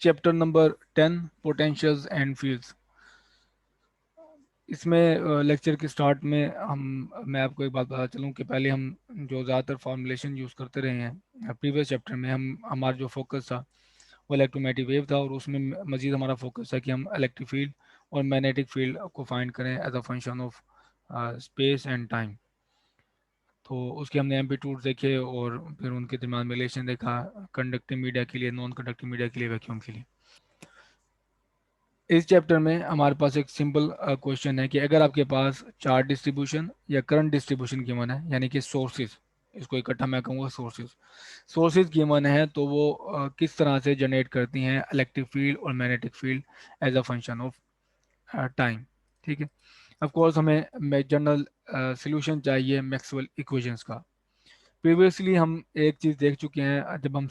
Chapter number 10 potentials and fields. इसमें lecture के start में मैं आपको एक बात बता चलूँ कि पहले हम जो ज़्यादातर फॉर्मुलेशन यूज़ करते रहे हैं प्रीवियस चैप्टर में, हम हमारा जो फोकस था वो इलेक्ट्रोमैग्नेटिक वेव था, और उसमें मज़ीद हमारा फोकस है कि हम इलेक्ट्रिक फील्ड और मैग्नेटिक फील्ड को फाइंड करें as a function of space and time. तो उसके हमने एम्पलीट्यूड देखे और फिर उनके दरम्यान में रिलेशन देखा, कंडक्टिव मीडिया के लिए, नॉन कंडक्टिव मीडिया के लिए, वैक्यूम के लिए। इस चैप्टर में हमारे पास एक सिंपल क्वेश्चन है कि अगर आपके पास चार्ज डिस्ट्रीब्यूशन या करंट डिस्ट्रीब्यूशन गिवन है, यानी कि सोर्सेज, इसको इकट्ठा मैं कहूँगा सोर्सेज गिवन है, तो वो किस तरह से जनरेट करती हैं इलेक्ट्रिक फील्ड और magnetic field as a function of time. ठीक है। ऑफ कोर्स हमें जनरल सोल्यूशन चाहिए मैक्सवेल इक्वेशंस का। प्रीवियसली हम एक चीज़ देख चुके हैं जब हम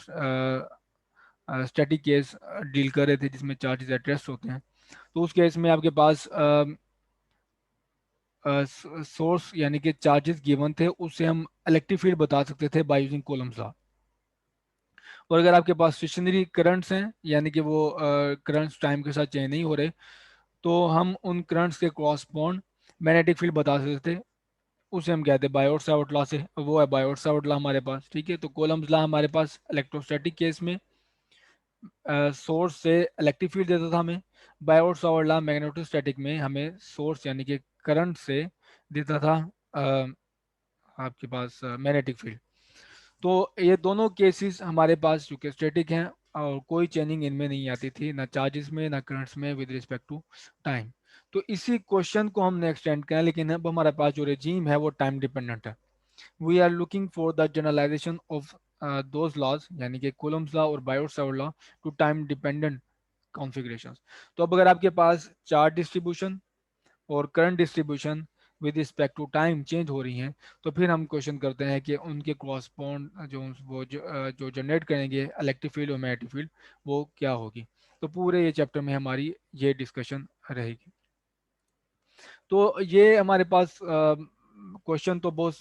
स्टैटिक केस डील कर रहे थे जिसमें चार्जेस एट रेस्ट होते हैं। तो उस केस में आपके पास सोर्स यानी कि चार्जेस गिवन थे, उससे हम इलेक्ट्रिक फील्ड बता सकते थे बाय यूजिंग कूलम्स लॉ। और अगर आपके पास स्टेशनरी करंट्स हैं, यानी कि वो करंट्स टाइम के साथ चेंज नहीं हो रहे, तो हम उन करंट्स के क्रॉसपॉन्ड मैग्नेटिक फील्ड बता सकते थे। उसे हम कहते हैं बायोट सावर्ट लॉ से, वो है बायोट सावर्ट लॉ हमारे पास। ठीक है। तो कूलम्स लॉ हमारे पास इलेक्ट्रोस्टैटिक केस में सोर्स से इलेक्ट्रिक फील्ड देता था हमें। बायोट सावर्ट लॉ मैग्नेटोस्टैटिक में हमें सोर्स यानी कि करंट से देता था आपके पास मैग्नेटिक फील्ड। तो ये दोनों केसेस हमारे पास चूंकि स्टैटिक हैं और कोई चेंजिंग इनमें नहीं आती थी, ना चार्जेस में ना करंट्स में, विद रिस्पेक्ट टू टाइम। तो इसी क्वेश्चन को हमने एक्सटेंड किया, लेकिन अब हमारे पास जो रेजीम है वो टाइम डिपेंडेंट है। We are looking for the generalization of those laws, यानी कि कूलम्स लॉ और Biot Savart law, to time dependent configurations. तो अब अगर आपके पास चार्ज डिस्ट्रीब्यूशन और current distribution with respect to time change हो रही हैं, तो फिर हम क्वेश्चन करते हैं कि उनके क्रॉसपॉन्ड जो जनरेट करेंगे इलेक्ट्रिक फील्ड और मैग्नेटिक फील्ड, वो क्या होगी। तो पूरे ये चैप्टर में हमारी ये डिस्कशन रहेगी। तो ये हमारे पास क्वेश्चन तो बहुत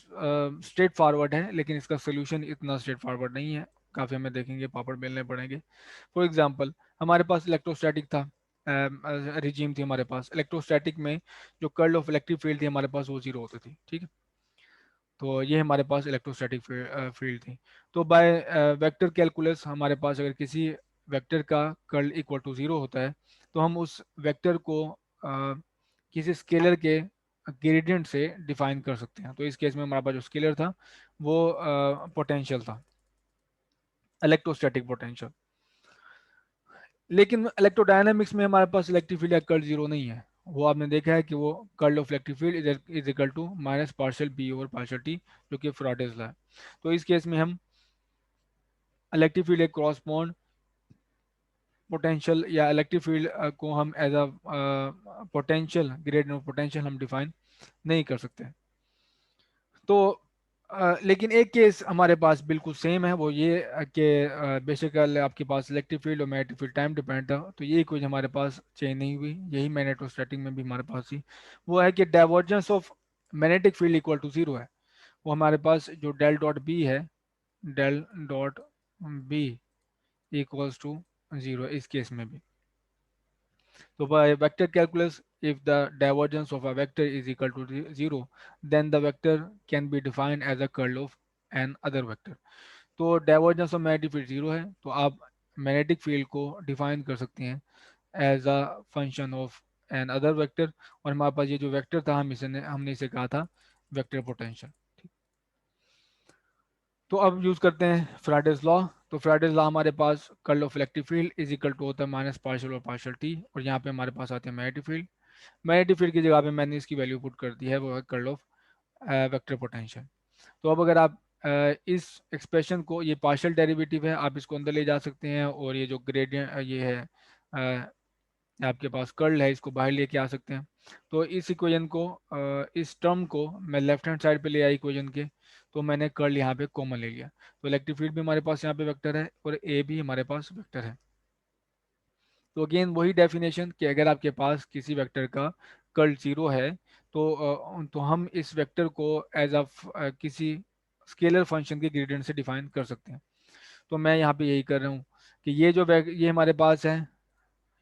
स्ट्रेट फॉरवर्ड है, लेकिन इसका सोल्यूशन इतना स्ट्रेट फॉरवर्ड नहीं है, काफ़ी हमें देखेंगे पापड़ बेलने पड़ेंगे। फॉर एग्जांपल हमारे पास इलेक्ट्रोस्टैटिक था, रिजीम थी हमारे पास। इलेक्ट्रोस्टैटिक में जो कर्ल ऑफ इलेक्ट्रिक फील्ड थी हमारे पास वो जीरो होती थी। ठीक है। तो ये हमारे पास इलेक्ट्रोस्टैटिक फील्ड थी। तो बाय वेक्टर कैलकुलस हमारे पास अगर किसी वेक्टर का कर्ल इक्वल टू ज़ीरो होता है, तो हम उस वेक्टर को किसी स्केलर के ग्रेडियंट से डिफाइन कर सकते हैं। तो इस केस में हमारे पास जो स्केलर था वो पोटेंशियल था, इलेक्ट्रोस्टैटिक पोटेंशियल। लेकिन इलेक्ट्रोडायनामिक्स में हमारे पास इलेक्ट्रिक फील्ड का कर्ल जीरो नहीं है। वो आपने देखा है कि वो curl of electric field is equal to minus partial B over partial T, जो कि फ्राडेज लॉ है। तो इस केस में हम इलेक्ट्रिक फील्ड एक क्रॉस बॉन्ड पोटेंशियल या इलेक्ट्रिक फील्ड को हम as a potential gradient of potential हम डिफाइन नहीं कर सकते। तो लेकिन एक केस हमारे पास बिल्कुल सेम है, वो ये कि बेसिकल आपके पास इलेक्ट्रिक फील्ड और मैग्नेटिक फील्ड टाइम डिपेंड था, तो ये कुछ हमारे पास चेंज नहीं हुई। यही मैग्नेटोस्टैटिक में भी हमारे पास ही वो है कि divergence of magnetic field equal to zero है। वो हमारे पास जो डेल डॉट बी है, del dot B equals to zero इस केस में भी। So by vector calculus, if the divergence of a vector is equal to zero, then the vector can be defined as a curl of an other vector. तो divergence of magnetic field zero है, तो आप magnetic field को define कर सकते हैं as a function of another vector. और हमारे पास ये जो वेक्टर था हमने इसे कहा था वेक्टर पोटेंशियल। तो अब यूज करते हैं फ्राडेज लॉ। तो फ्राडेज लॉ हमारे पास curl of electric field is equal to होता है माइनस पार्शियल और पार्शियल टी, और यहाँ पे हमारे पास आते हैं मैग्नेटिक फील्ड। मैग्नेटिक फील्ड की जगह पे मैंने इसकी वैल्यू पुट कर दी है, वो है कर्ल ऑफ वेक्टर पोटेंशियल। तो अब अगर आप इस एक्सप्रेशन को, ये पार्शियल डेरिवेटिव है, आप इसको अंदर ले जा सकते हैं, और ये जो ग्रेडियंट ये है आपके पास कर्ल है, इसको बाहर लेके आ सकते हैं। तो इस इक्वेशन को इस टर्म को मैं लेफ्ट हैंड साइड पे ले आया इक्वेशन के, तो मैंने कर्ल यहाँ पे कॉमन ले लिया। तो इलेक्ट्रिक फील्ड भी हमारे पास यहाँ पे वेक्टर है और ए भी हमारे पास वेक्टर है। तो अगेन वही डेफिनेशन कि अगर आपके पास किसी वेक्टर का कर्ल जीरो है, तो हम इस वेक्टर को एज अ किसी स्केलर फंक्शन के ग्रेडियंट से डिफाइन कर सकते हैं। तो मैं यहाँ पे यही कर रहा हूँ कि ये जो ये हमारे पास है,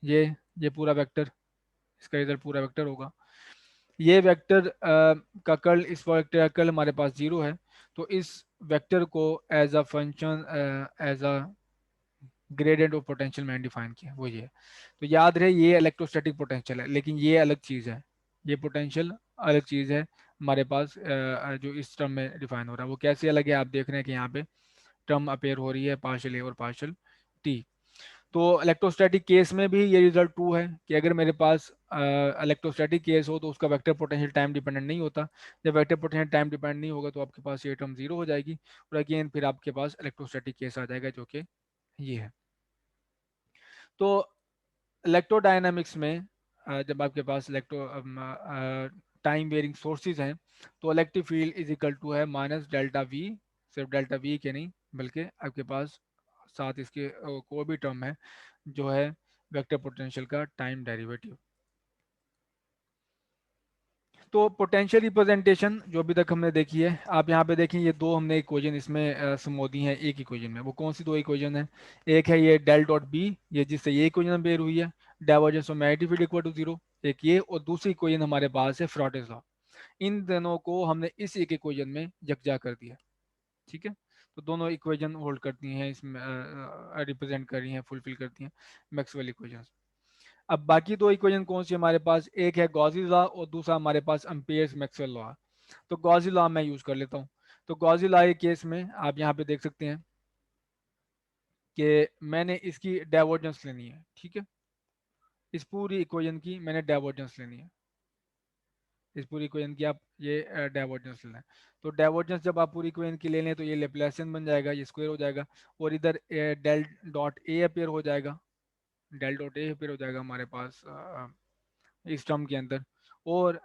ये पूरा वेक्टर, इसका रिजल्ट पूरा वेक्टर होगा। ये वेक्टर का कर्ल, इस वेक्टर का कर्ल हमारे पास 0 है। तो इस वेक्टर को as a function, as a gradient of potential मैंने डिफाइन किया, वो ये है। तो याद रहे ये इलेक्ट्रोस्टैटिक पोटेंशियल है, लेकिन ये अलग चीज़ है, ये पोटेंशियल अलग चीज़ है हमारे पास, जो इस टर्म में डिफाइन हो रहा है। वो कैसे अलग है, आप देख रहे हैं कि यहाँ पे टर्म अपेयर हो रही है, पार्शियल ए और पार्शियल टी। तो इलेक्ट्रोस्टैटिक केस में भी ये रिजल्ट ट्रू है कि अगर मेरे पास इलेक्ट्रोस्टैटिक केस हो तो उसका वेक्टर पोटेंशियल टाइम डिपेंडेंट नहीं होता। जब वेक्टर पोटेंशियल टाइम डिपेंडेंट नहीं होगा तो आपके पास ये टर्म जीरो हो जाएगी, और अगेन फिर आपके पास इलेक्ट्रोस्टैटिक केस आ जाएगा, जो कि ये है। तो इलेक्ट्रोडायनामिक्स में जब आपके पास इलेक्ट्रो टाइम वेरिंग सोर्सेज हैं, तो electric field is equal to है माइनस डेल्टा वी, सिर्फ डेल्टा वी के नहीं बल्कि आपके पास साथ इसके कोई भी टर्म है जो है वेक्टर पोटेंशियल का टाइम डेरिवेटिव। तो पोटेंशियल रिप्रेजेंटेशन जो अभी तक हमने देखी है, आप यहाँ पे देखें ये दो हमने इक्वेशन इसमें समो दी हैं एक इक्वेशन में। वो कौन सी दो इक्वेशन है? एक है ये डेल डॉट बी, ये जिससे ये इक्वेशन बेर हुई है, divergence of magnetic field equal to zero, एक ये, और दूसरी इक्वेशन हमारे पास है फ्रॉडेस लॉ। इन दोनों को हमने इस एक इक्वेशन में यकजा कर दिया, ठीक है। तो दोनों इक्वेशन होल्ड करती हैं इसमें, रिप्रेजेंट कर रही हैं, फुलफिल करती हैं मैक्सवेल इक्वेशन। अब बाकी दो इक्वेशन कौन सी हमारे पास, एक है गॉसी लॉ और दूसरा हमारे पास एम्पियर्स मैक्सवेल लॉ। तो गॉसी लॉ मैं यूज कर लेता हूँ। तो गॉसी लॉ के केस में आप यहाँ पे देख सकते हैं कि मैंने इसकी डाइवर्जेंस लेनी है, ठीक है। इस पूरी इक्वेशन की मैंने डाइवर्जेंस लेनी है, इस पूरी इक्वेशन की आप ये डाइवर्जेंस लेना है। तो डाइवर्जेंस जब आप पूरी इक्वेशन की ले लें तो ये लेप्लासियन बन जाएगा, ये स्क्वायर हो जाएगा, और इधर डेल डॉट ए अपेयर हो जाएगा, डेल डॉट ए अपेयर हो जाएगा हमारे पास इस टर्म के अंदर। और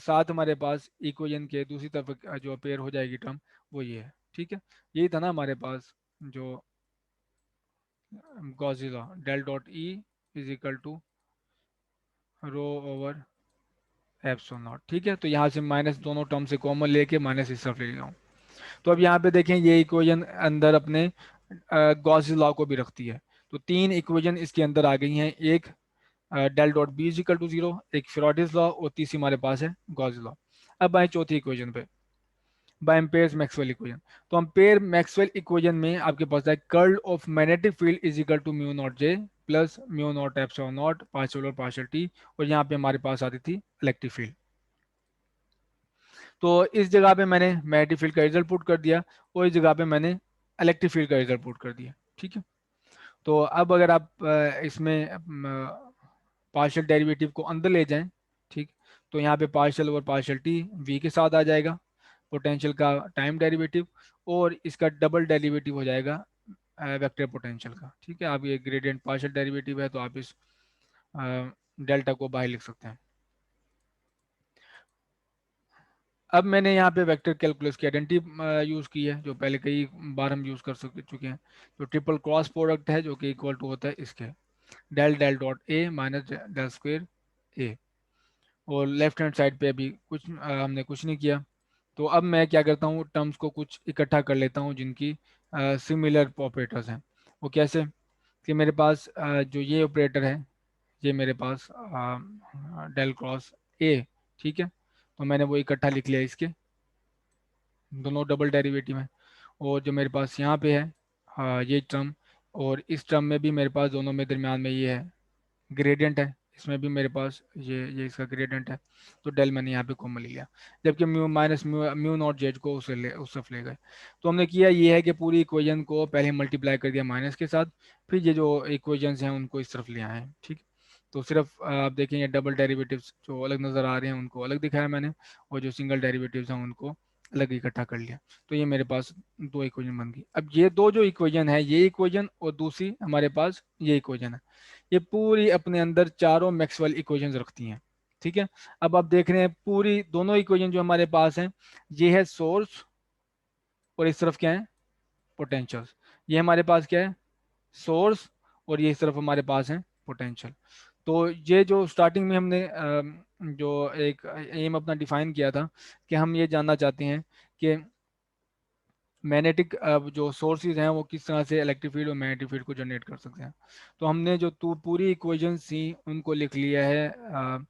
साथ हमारे पास इक्वेशन के दूसरी तरफ जो अपेयर हो जाएगी टर्म, वो ये है, ठीक है। यही था ना हमारे पास जो Gauss's law, del dot E is equal to rho over epsilon naught, ठीक है। तो यहाँ से माइनस दोनों टर्म से कॉमन लेके माइनस इस तरफ ले लिया हूँ। तो अब यहाँ पे देखें ये इक्वेशन अंदर अपने गॉसी लॉ को भी रखती है। तो तीन इक्वेशन इसके अंदर आ गई हैं, एक del dot B is equal to zero, एक फ्रॉडिस लॉ, और तीसरी हमारे पास है गॉस लॉ। अब आए चौथी इक्वेशन पे, बाय एम्पेयर्स मैक्सवेल इक्वेशन। तो एम्पेयर मैक्सवेल इक्वेशन में आपके पास है curl of magnetic field is equal to mu naught J plus mu naught epsilon naught partial और पार्शियल टी, और यहाँ पे हमारे पास आती थी इलेक्ट्रिक फील्ड। तो इस जगह पे मैंने मैग्नेटिक फील्ड का रिजल्ट पुट कर दिया, और इस जगह पे मैंने इलेक्ट्रिक फील्ड का रिजल्ट पुट कर दिया, ठीक है। तो अब अगर आप इसमें पार्शियल डेरिवेटिव को अंदर ले जाएं, ठीक, तो यहाँ पे पार्शियल और पार्शियल टी वी के साथ आ जाएगा, पोटेंशियल का टाइम डेरिवेटिव, और इसका डबल डेरिवेटिव हो जाएगा वेक्टर पोटेंशियल का, ठीक है। आप ये ग्रेडियंट पार्शियल डेरिवेटिव है तो आप इस डेल्टा को बाहर लिख सकते हैं। अब मैंने यहाँ पे वेक्टर कैलकुलस की आइडेंटिटी यूज़ की है, जो पहले कई बार हम यूज़ कर चुके हैं। जो ट्रिपल क्रॉस प्रोडक्ट है जो कि इक्वल टू होता है इसके del del dot A minus del square A, और लेफ्ट हैंड साइड पे अभी कुछ हमने कुछ नहीं किया। तो अब मैं क्या करता हूँ, टर्म्स को कुछ इकट्ठा कर लेता हूँ जिनकी सिमिलर ऑपरेटर्स हैं। वो कैसे कि मेरे पास जो ये ऑपरेटर है, ये मेरे पास डेल क्रॉस ए, ठीक है। तो मैंने वो इकट्ठा लिख लिया इसके, दोनों डबल डेरिवेटिव हैं। और जो मेरे पास यहाँ पे है ये टर्म, और इस टर्म में भी मेरे पास दोनों में दरमियान में ये है ग्रेडियंट है, इसमें भी मेरे पास ये इसका ग्रेडियंट है। तो डेल मैंने यहाँ पे कॉमन ले लिया, जबकि mu minus mu not Z को उस तरफ ले गए। तो हमने किया ये है कि पूरी इक्वेशन को पहले मल्टीप्लाई कर दिया माइनस के साथ, फिर ये जो इक्वेशंस हैं उनको इस तरफ ले आए हैं, ठीक। तो सिर्फ आप देखेंगे डबल डेरिवेटिव्स जो अलग नज़र आ रहे हैं उनको अलग दिखाया मैंने, और जो सिंगल डेरिवेटिव्स हैं उनको अलग इकट्ठा कर लिया। तो ये मेरे पास दो इक्वेशन बन गई। अब ये दो जो इक्वेशन है, ये इक्वेशन और दूसरी हमारे पास ये इक्वेशन है, ये पूरी अपने अंदर चारों मैक्सवेल इक्वेशंस रखती हैं, ठीक है। अब आप देख रहे हैं पूरी दोनों इक्वेशन जो हमारे पास हैं, ये है सोर्स, और इस तरफ क्या है पोटेंशियल्स। ये हमारे पास क्या है सोर्स, और ये इस तरफ हमारे पास है पोटेंशियल। तो ये जो स्टार्टिंग में हमने जो एक एम अपना डिफाइन किया था कि हम ये जानना चाहते हैं कि मैग्नेटिक जो सोर्सेज हैं वो किस तरह से इलेक्ट्रिक फील्ड और मैग्नेटिक फील्ड को जनरेट कर सकते हैं। तो हमने जो पूरी इक्वेशंस थी उनको लिख लिया है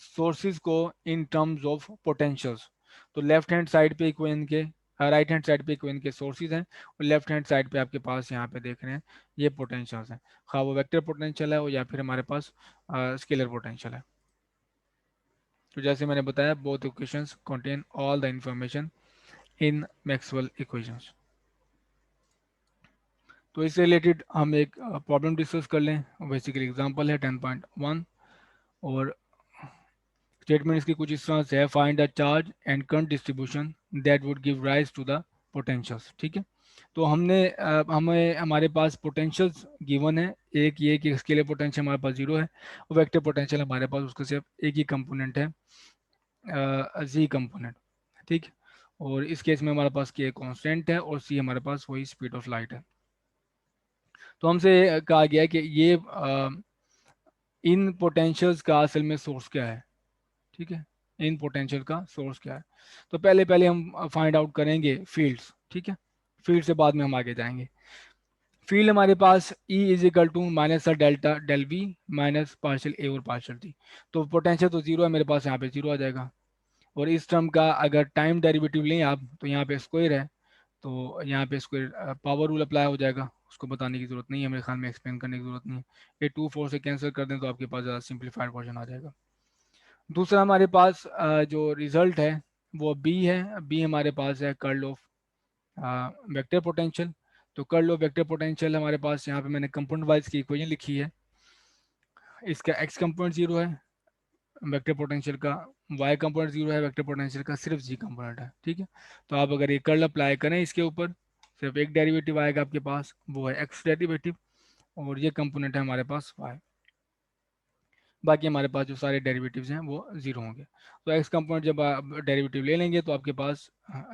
सोर्सेज को इन टर्म्स ऑफ पोटेंशियल्स। तो लेफ्ट हैंड साइड पे इक्वेशन के, राइट हैंड साइड पे इक्वेशन के सोर्सेज हैं, और लेफ्ट हैंड साइड पे आपके पास यहाँ पे देख रहे हैं ये पोटेंशियल्स हैं, खा वो वेक्टर पोटेंशियल है और या फिर हमारे पास स्केलर पोटेंशियल है। तो जैसे मैंने बताया both equations contain all the information in Maxwell equations. तो इससे रिलेटेड हम एक प्रॉब्लम डिस्कस कर लें। बेसिकली एग्जांपल है 10.1, और स्टेटमेंट इसकी कुछ इस तरह से है, find the charge and current distribution that would give rise to the potentials. ठीक है, तो हमने हमें हमारे पास पोटेंशियल्स गिवन है, एक ये कि स्केलर पोटेंशियल हमारे पास जीरो है, और वेक्टर पोटेंशियल हमारे पास उसका सिर्फ एक ही कंपोनेंट है, जी कंपोनेंट। ठीक, और इस केस में हमारे पास के कांस्टेंट है और सी हमारे पास वही स्पीड ऑफ लाइट है। तो हमसे कहा गया है कि ये इन पोटेंशियल्स का असल में सोर्स क्या है। ठीक है, इन पोटेंशियल का सोर्स क्या है। तो पहले पहले हम फाइंड आउट करेंगे फील्ड्स। ठीक है, फील्ड से बाद में हम आगे जाएंगे। फील्ड हमारे पास E is equal to minus delta del V minus partial A और पार्शियल टी। तो पोटेंशियल तो जीरो है मेरे पास, यहाँ पे जीरो आ जाएगा। और इस टर्म का अगर टाइम डेरिवेटिव लें आप, तो यहाँ पे स्क्वायर है, तो यहाँ पे स्क्वायर पावर रूल अप्लाई हो जाएगा, उसको बताने की जरूरत नहीं है, मेरे ख्याल में एक्सप्लेन करने की जरूरत नहीं है। ये 2 4 से कैंसिल कर दें तो आपके पास ज़्यादा सिंप्लीफाइड वर्जन आ जाएगा। दूसरा हमारे पास जो रिजल्ट है वो बी है। बी हमारे पास है कर्ल ऑफ वेक्टर पोटेंशियल। तो कर्ल ऑफ वेक्टर पोटेंशियल हमारे पास यहाँ पे मैंने कंपोनेंट वाइज की इक्वेशन लिखी है। इसका एक्स कंपोनेंट जीरो है वेक्टर पोटेंशियल का, वाई कंपोनेंट जीरो है वेक्टर पोटेंशियल का, सिर्फ जी कंपोनेंट है। ठीक है, तो आप अगर ये कर्ल अप्लाई करें इसके ऊपर, सिर्फ एक डेरिवेटिव आएगा आपके पास, वो है एक्स डेरिवेटिव, और ये कंपोनेंट है हमारे पास वाई। बाकी हमारे पास जो सारे डेरिवेटिव्स हैं वो जीरो होंगे। तो एक्स कंपोनेंट जब आप डेरिवेटिव ले लेंगे तो आपके पास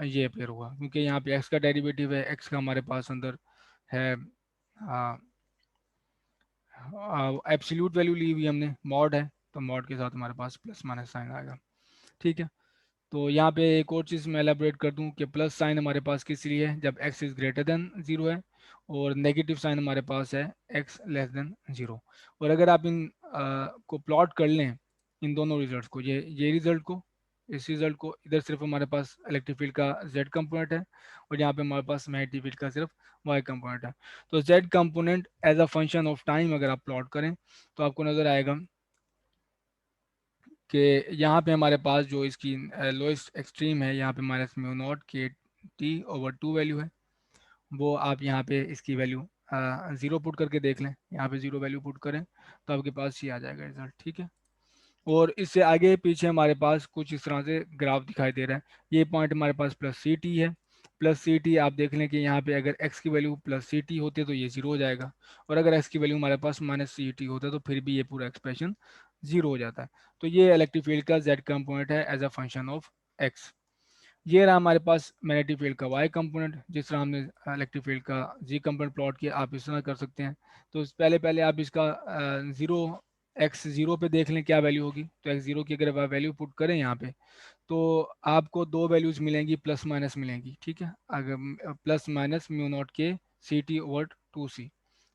ये अपेयर होगा, क्योंकि यहाँ पे एक्स का डेरिवेटिव है, एक्स का हमारे पास अंदर है एब्सोल्यूट वैल्यू ली हुई हमने, मॉड है, तो मॉड के साथ हमारे पास प्लस माइनस साइन आएगा। ठीक है, तो यहाँ पे एक और चीज़ मैं एलेबरेट कर दूँ कि प्लस साइन हमारे पास किस लिए है, जब x is greater than zero है, और नेगेटिव साइन हमारे पास है एक्स लेस देन जीरो। और अगर आप इन को प्लॉट कर लें, इन दोनों रिजल्ट को, ये रिजल्ट को, इस रिजल्ट को, इधर सिर्फ हमारे पास इलेक्ट्रिक फील्ड का जेड कंपोनेंट है, और यहाँ पे हमारे पास मैग्नेटिक फील्ड का सिर्फ वाई कंपोनेंट है। तो Z component as a function of time अगर आप प्लॉट करें तो आपको नज़र आएगा कि यहाँ पे हमारे पास जो इसकी लोएस्ट एक्सट्रीम है, यहाँ पे minus mu naught k t over to value है, वो आप यहाँ पे इसकी वैल्यू ज़ीरो पुट करके देख लें, यहाँ पे ज़ीरो वैल्यू पुट करें तो आपके पास ये आ जाएगा रिजल्ट। ठीक है, और इससे आगे पीछे हमारे पास कुछ इस तरह से ग्राफ दिखाई दे रहा है। ये पॉइंट हमारे पास प्लस सी टी है, प्लस सी टी आप देख लें कि यहाँ पे अगर एक्स की वैल्यू प्लस सी टी होती है तो ये जीरो हो जाएगा, और अगर एक्स की वैल्यू हमारे पास माइनस सी टी होता है तो फिर भी ये पूरा एक्सप्रेशन जीरो हो जाता है। तो ये इलेक्ट्रिक फील्ड का जेड कंपोनेंट है as a function of x. ये रहा हमारे पास मैग्नेटिक फील्ड का वाई कंपोनेंट, जिस तरह हमने इलेक्ट्रिक फील्ड का जी कंपोनेंट प्लॉट किया, आप इस तरह कर सकते हैं। तो पहले पहले आप इसका जीरो, एक्स जीरो पे देख लें क्या वैल्यू होगी। तो एक्स जीरो की अगर आप वैल्यू पुट करें यहाँ पे, तो आपको दो वैल्यूज मिलेंगी, प्लस माइनस मिलेंगी। ठीक है, अगर plus minus mu naught k c t over two c,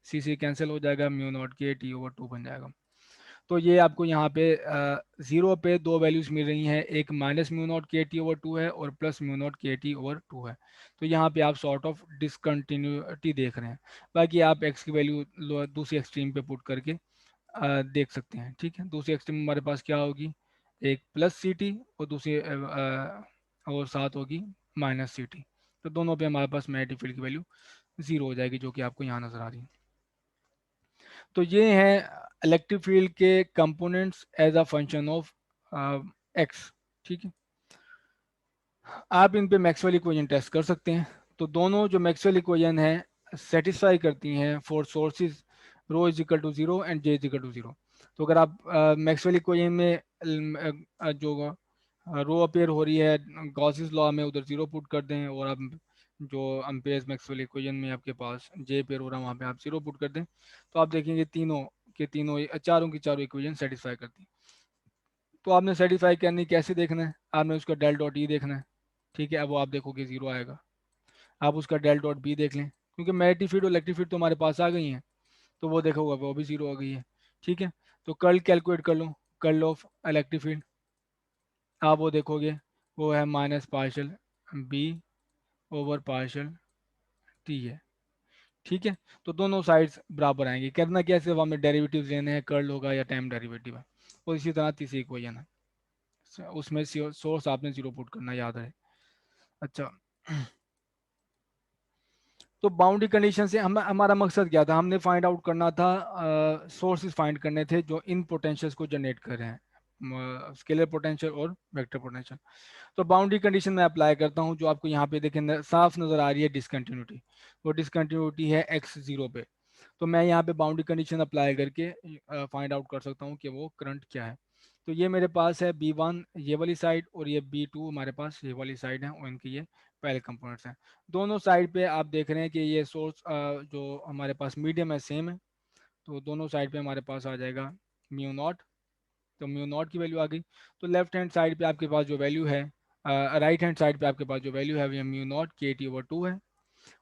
c cancel हो जाएगा, mu naught k t over two बन जाएगा। तो ये आपको यहाँ पे जीरो पे दो वैल्यूज मिल रही हैं, एक minus mu naught k t over to है और plus mu naught k t over to है। तो यहाँ पे आप सॉर्ट ऑफ डिसकंटिन्यूटी देख रहे हैं। बाकी आप एक्स की वैल्यू दूसरी एक्सट्रीम पे पुट करके देख सकते हैं। ठीक है, दूसरी एक्सट्रीम हमारे पास क्या होगी, एक प्लस सी टी और दूसरी और साथ होगी माइनस सी टी। तो दोनों पे हमारे पास मैग्नेटिक फील्ड की वैल्यू जीरो हो जाएगी, जो कि आपको यहाँ नजर आ रही है। तो ये हैं इलेक्ट्रिक फील्ड के components as a function of x. ठीक है, आप इन पे मैक्सवेल इक्वेशन टेस्ट कर सकते हैं। तो दोनों जो मैक्सवेल इक्वेशन है सेटिस्फाई करती हैं for sources rho is equal to zero and J is equal to zero. तो अगर आप मैक्सवेल इक्वेशन में जो रो अपेयर हो रही है गॉसिस लॉ में, उधर जीरो पुट कर दें, और आप जो अम्पेयर्स मैक्सवेल इक्वेशन में आपके पास जे पेयर हो रहा है वहाँ पे आप जीरो पुट कर दें, तो आप देखेंगे तीनों के तीनों, चारों की चारों इक्वेशन सेटिस्फाई करती हैं। तो आपने सेटिस्फाई करनी कैसे देखना है, आपने उसका डेल डॉट ई देखना है। ठीक है, अब वो आप देखोगे जीरो आएगा। आप उसका डेल डॉट बी देख लें, क्योंकि मैग्नेटिक फील्ड और इलेक्ट्रिक फील्ड तो हमारे पास आ गई हैं, तो वो देखा होगा वो भी जीरो हो गई है। ठीक है, तो कर्ल कैलकुलेट कर लो, कर्ल ऑफ इलेक्ट्रिक फील्ड आप वो देखोगे, वो है minus partial B over partial t है। ठीक है, तो दोनों साइड्स बराबर आएंगी। करना क्या है, सिर्फ हमें डेरिवेटिव लेने हैं, कर्ल होगा या टाइम डेरिवेटिव है। और इसी तरह तीसरी इक्वेशन है, उसमें सोर्स आपने जीरो पुट करना, याद है। अच्छा, तो बाउंड्री कंडीशन से हम हमारा मकसद क्या था, हमने फाइंड आउट करना था, सोर्सेज फाइंड करने थे जो इन पोटेंशियल्स को जनरेट कर रहे हैं, स्केलर पोटेंशियल और वेक्टर पोटेंशियल। तो बाउंड्री कंडीशन में अप्लाई करता हूँ, जो आपको यहाँ पे देखें साफ नजर आ रही है डिसकंटिन्यूटी, वो डिसकंटिन्यूटी है एक्स जीरो पे। तो मैं यहाँ पे बाउंड्री कंडीशन अप्लाई करके फाइंड आउट कर सकता हूँ कि वो करंट क्या है। तो ये मेरे पास है B1 ये वाली साइड, और ये B2 हमारे पास ये वाली साइड है, और इनकी ये पहले कंपोनेंट्स हैं। दोनों साइड पे आप देख रहे हैं कि ये सोर्स जो हमारे पास मीडियम है सेम है, तो दोनों साइड पे हमारे पास आ जाएगा म्यू नॉट। तो म्यू नॉट की वैल्यू आ गई। तो लेफ्ट हैंड साइड पे आपके पास जो वैल्यू है, राइट हैंड साइड पे आपके पास जो वैल्यू है वो mu naught k t over to है,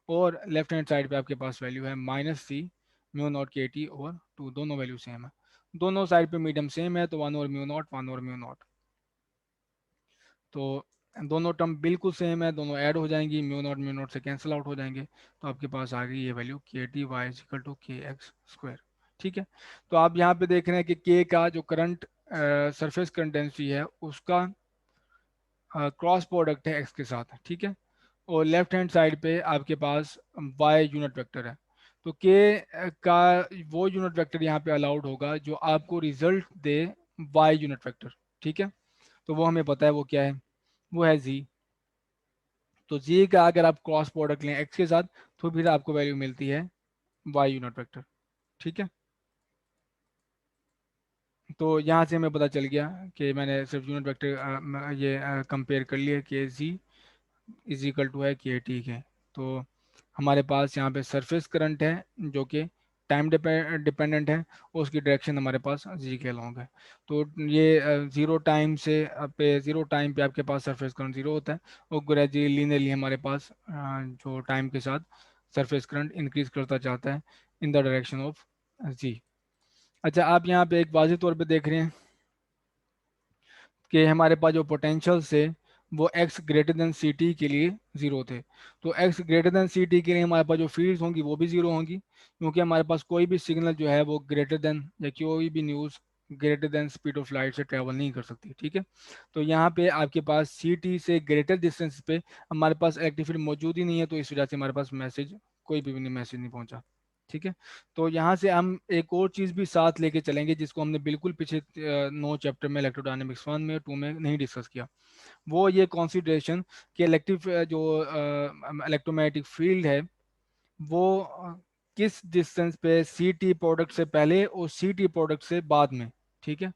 और लेफ्ट हैंड साइड पे आपके पास वैल्यू है minus C mu naught k t over to, दोनों वैल्यू सेम है। दोनों साइड पे मीडियम सेम है, तो one over mu naught, one over mu naught. तो दोनों टर्म बिल्कुल सेम है, दोनों ऐड हो जाएंगी, म्यू नॉट से कैंसिल आउट हो जाएंगे। तो आपके पास आ गई ये वैल्यू के टी वाई इक्वल टू के एक्स स्क्वायर। ठीक है, तो आप यहाँ पे देख रहे हैं कि के का जो करंट सरफेस करंट डेंसिटी है उसका क्रॉस प्रोडक्ट है एक्स के साथ। ठीक है, और लेफ्ट हैंड साइड पे आपके पास वाई यूनिट वेक्टर है। तो के का वो यूनिट वेक्टर यहाँ पे अलाउड होगा जो आपको रिजल्ट दे वाई यूनिट वेक्टर। ठीक है, तो वो हमें पता है वो क्या है, वो है जी। तो जी का अगर आप क्रॉस प्रोडक्ट लें एक्स के साथ, तो फिर आपको वैल्यू मिलती है वाई यूनिट वेक्टर। ठीक है, तो यहाँ से हमें पता चल गया कि मैंने सिर्फ यूनिट वेक्टर ये कंपेयर कर लिया कि जी इज इक्वल टू है कि ठीक है। तो हमारे पास यहाँ पे सरफेस करंट है जो कि टाइम डिपेंडेंट है, और उसकी डायरेक्शन हमारे पास जी के लॉन्ग है। तो ये जीरो टाइम से पे जीरो टाइम पे आपके पास सरफेस करंट जीरो होता है, और ग्रेजुअली लीनियरली हमारे पास जो टाइम के साथ सरफेस करंट इंक्रीज करता जाता है इन द डायरेक्शन ऑफ जी। अच्छा, आप यहाँ पे एक वाज़ेह तौर पे देख रहे हैं कि हमारे पास जो पोटेंशियल से वो x greater than c t के लिए ज़ीरो थे। तो x greater than c t के लिए हमारे पास जो फील्ड्स होंगी वो भी ज़ीरो होंगी, क्योंकि हमारे पास कोई भी सिग्नल जो है वो ग्रेटर देन या कोई भी news greater than speed of light से ट्रेवल नहीं कर सकती। ठीक है, तो यहाँ पे आपके पास सी टी से ग्रेटर डिस्टेंस पे हमारे पास इलेक्ट्रिक फील्ड मौजूद ही नहीं है, तो इस वजह से हमारे पास मैसेज कोई भी मैसेज नहीं पहुंचा। ठीक है, तो यहाँ से हम एक और चीज़ भी साथ लेके चलेंगे जिसको हमने बिल्कुल पीछे 9 चैप्टर में इलेक्ट्रोडायनेमिक्स 1 में 2 में नहीं डिस्कस किया। वो ये कॉन्सिडरेशन कि इलेक्ट्रिक जो इलेक्ट्रोमैग्नेटिक फील्ड है वो किस डिस्टेंस पे सी टी प्रोडक्ट से पहले और सी टी प्रोडक्ट से बाद में, ठीक है,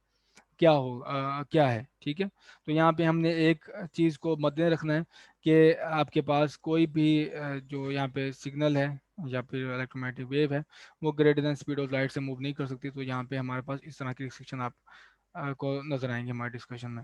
क्या है। ठीक है, तो यहाँ पे हमने एक चीज़ को मद्देनजर रखना है कि आपके पास कोई भी जो यहाँ पे सिग्नल है या फिर इलेक्ट्रोमैग्नेटिक वेव है वो greater than speed of light से मूव नहीं कर सकती। तो यहाँ पे हमारे पास इस तरह की रिस्ट्रिक्शन आप को नजर आएंगे हमारे डिस्कशन में।